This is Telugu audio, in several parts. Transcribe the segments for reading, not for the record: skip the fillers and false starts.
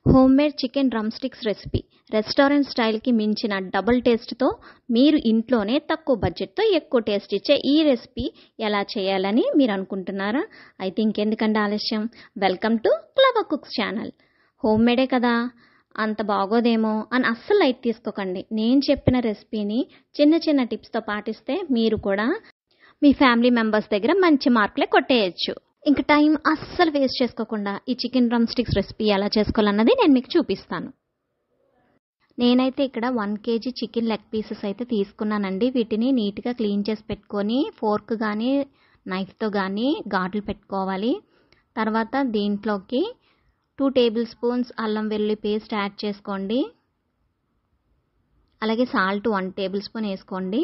Homemade chicken drumsticks recipe. Restaurant స్టైల్కి మించిన డబుల్ టేస్ట్తో మీరు ఇంట్లోనే తక్కువ బడ్జెట్తో ఎక్కువ టేస్ట్ ఇచ్చే ఈ రెసిపీ ఎలా చేయాలని మీరు అనుకుంటున్నారా? అయితే ఇంకెందుకంటే ఆలస్యం, welcome to clever cooks channel. హోమ్మేడే కదా, అంత బాగోదేమో అని అస్సలు లైట్ తీసుకోకండి. నేను చెప్పిన రెసిపీని చిన్న చిన్న టిప్స్తో పాటిస్తే మీరు కూడా మీ ఫ్యామిలీ మెంబర్స్ దగ్గర మంచి మార్కులే కొట్టేయచ్చు. ఇంక టైం అస్సలు వేస్ట్ చేసుకోకుండా ఈ చికెన్ డ్రమ్ స్టిక్స్ రెసిపీ ఎలా చేసుకోవాలన్నది నేను మీకు చూపిస్తాను. నేనైతే ఇక్కడ 1 kg చికెన్ లెగ్ పీసెస్ అయితే తీసుకున్నానండి. వీటిని నీట్గా క్లీన్ చేసి పెట్టుకొని ఫోర్క్ కానీ నైఫ్తో కానీ ఘాట్లు పెట్టుకోవాలి. తర్వాత దీంట్లోకి 2 టేబుల్ స్పూన్స్ అల్లం వెల్లుల్లి పేస్ట్ యాడ్ చేసుకోండి. అలాగే సాల్ట్ 1 టేబుల్ స్పూన్ వేసుకోండి.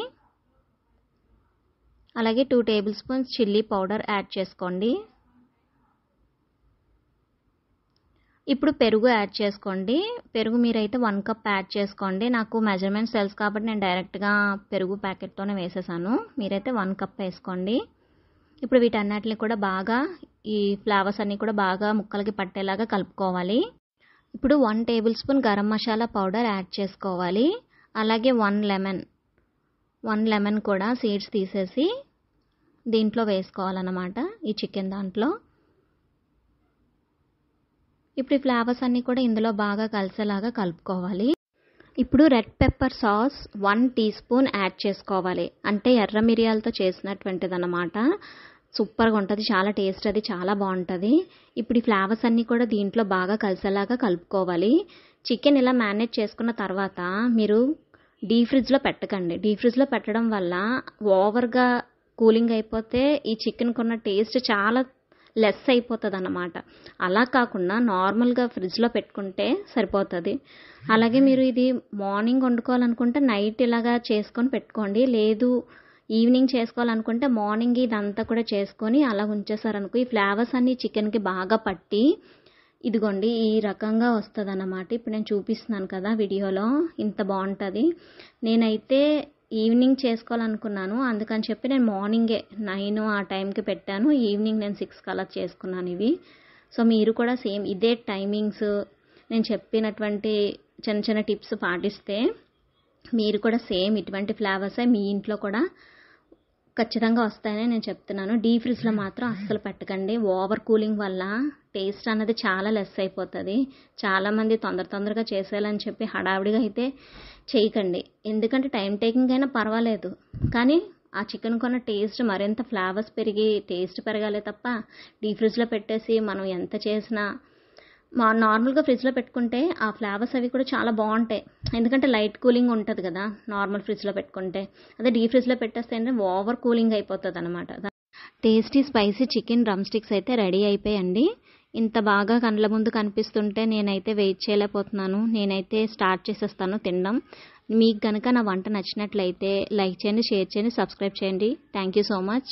అలాగే 2 table spoons chilli powder add చేసుకోండి. ఇప్పుడు పెరుగు యాడ్ చేసుకోండి. పెరుగు మీరైతే 1 కప్ యాడ్ చేసుకోండి. నాకు మెజర్మెంట్స్ తెలుసు కాబట్టి నేను డైరెక్ట్గా పెరుగు ప్యాకెట్తోనే వేసేసాను. మీరైతే 1 కప్ వేసుకోండి. ఇప్పుడు వీటన్నిటిని కూడా బాగా ఈ ఫ్లేవర్స్ అన్నీ కూడా బాగా ముక్కలకి పట్టేలాగా కలుపుకోవాలి. ఇప్పుడు 1 table spoon garam masala powder add చేసుకోవాలి. అలాగే 1 లెమన్ కూడా సీడ్స్ తీసేసి దీంట్లో వేసుకోవాలన్నమాట, ఈ చికెన్ దాంట్లో. ఇప్పుడు ఈ ఫ్లేవర్స్ అన్నీ కూడా ఇందులో బాగా కలిసేలాగా కలుపుకోవాలి. ఇప్పుడు red pepper sauce 1 teaspoon add చేసుకోవాలి. అంటే ఎర్ర మిరియాలతో చేసినటువంటిది అన్నమాట. సూపర్గా ఉంటుంది, చాలా టేస్ట్ అది చాలా బాగుంటుంది. ఇప్పుడు ఈ ఫ్లేవర్స్ అన్నీ కూడా దీంట్లో బాగా కలిసేలాగా కలుపుకోవాలి. చికెన్ ఇలా మ్యారినేట్ చేసుకున్న తర్వాత మీరు డీప్ ఫ్రిడ్జ్లో పెట్టకండి. డీప్ ఫ్రిడ్జ్లో పెట్టడం వల్ల ఓవర్గా కూలింగ్ అయిపోతే ఈ చికెన్కి ఉన్న టేస్ట్ చాలా లెస్ అయిపోతుంది అన్నమాట. అలా కాకుండా నార్మల్గా ఫ్రిడ్జ్లో పెట్టుకుంటే సరిపోతుంది. అలాగే మీరు ఇది మార్నింగ్ వండుకోవాలనుకుంటే నైట్ ఇలాగా చేసుకొని పెట్టుకోండి. లేదు ఈవినింగ్ చేసుకోవాలనుకుంటే మార్నింగ్ ఇదంతా కూడా చేసుకొని అలా ఉంచేసారనుకో, ఈ ఫ్లేవర్స్ అన్నీ చికెన్కి బాగా పట్టి ఇదిగోండి ఈ రకంగా వస్తుంది అన్నమాట. ఇప్పుడు నేను చూపిస్తున్నాను కదా వీడియోలో, ఇంత బాగుంటుంది. నేనైతే ఈవినింగ్ చేసుకోవాలనుకున్నాను, అందుకని చెప్పి నేను మార్నింగే 9 ఆ టైంకి పెట్టాను. ఈవినింగ్ నేను 6 కల్లా చేసుకున్నాను ఇవి. సో మీరు కూడా సేమ్ ఇదే టైమింగ్స్, నేను చెప్పినటువంటి చిన్న చిన్న టిప్స్ పాటిస్తే మీరు కూడా సేమ్ ఇటువంటి ఫ్లేవర్సే మీ ఇంట్లో కూడా ఖచ్చితంగా వస్తాయని నేను చెప్తున్నాను. డీప్ ఫ్రిడ్జ్లో మాత్రం అస్సలు పెట్టకండి. ఓవర్ కూలింగ్ వల్ల టేస్ట్ అన్నది చాలా లెస్ అయిపోతుంది. చాలామంది తొందరగా చేసేయాలని చెప్పి హడావిడిగా అయితే చేయకండి. ఎందుకంటే టైం టేకింగ్ అయినా పర్వాలేదు, కానీ ఆ చికెన్ కొన్న టేస్ట్ మరింత ఫ్లేవర్స్ పెరిగి టేస్ట్ పెరగాలే తప్ప డీప్ ఫ్రిడ్జ్లో పెట్టేసి మనం ఎంత చేసినా నార్మల్గా ఫ్రిడ్జ్లో పెట్టుకుంటే ఆ ఫ్లేవర్స్ అవి కూడా చాలా బాగుంటాయి. ఎందుకంటే లైట్ కూలింగ్ ఉంటుంది కదా నార్మల్ ఫ్రిడ్జ్లో పెట్టుకుంటే. అదే డీప్ ఫ్రిడ్జ్లో పెట్టేస్తే ఏంటంటే ఓవర్ కూలింగ్ అయిపోతుంది అనమాట. Tasty spicy chicken drum sticks అయితే రెడీ అయిపోయండి. ఇంత బాగా కళ్ళ ముందు కనిపిస్తుంటే నేనైతే వెయిట్ చేయలేకపోతున్నాను. నేనైతే స్టార్ట్ చేసేస్తాను తినడం. మీకు కనుక నా వంట నచ్చినట్లయితే లైక్ చేయండి, షేర్ చేయండి, సబ్స్క్రైబ్ చేయండి. Thank you so much.